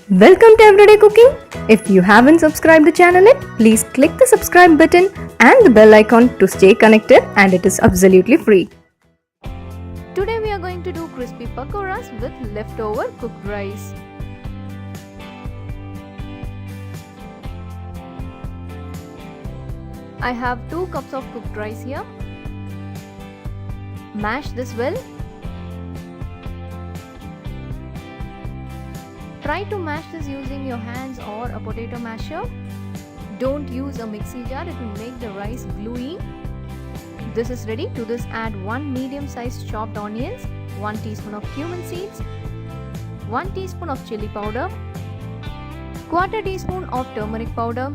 Welcome to Everyday Cooking. If you haven't subscribed the channel yet, please click the subscribe button and the bell icon to stay connected, and it is absolutely free. Today we are going to do crispy pakoras with leftover cooked rice. I have 2 cups of cooked rice here. Mash this well. Try to mash this using your hands or a potato masher. Don't use a mixie jar, it will make the rice gluey. This is ready. To this add 1 medium-sized chopped onions, 1 teaspoon of cumin seeds, 1 teaspoon of chili powder, quarter teaspoon of turmeric powder,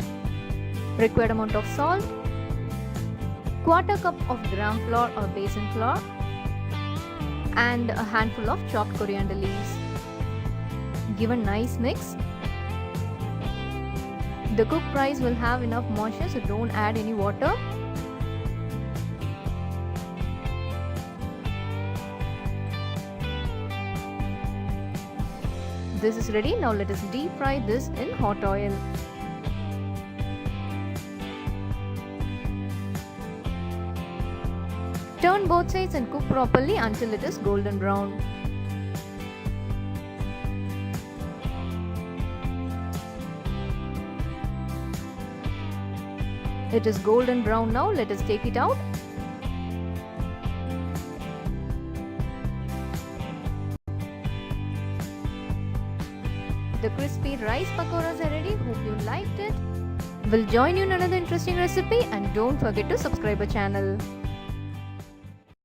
required amount of salt, quarter cup of gram flour or besan flour, and a handful of chopped coriander leaves. Give a nice mix. The cooked rice will have enough moisture, so don't add any water. This is ready. Now let us deep fry this in hot oil. Turn both sides and cook properly until it is golden brown. It is golden brown now. Let us take it out. The crispy rice pakoras are ready. Hope you liked it. We'll join you in another interesting recipe, and don't forget to subscribe our channel.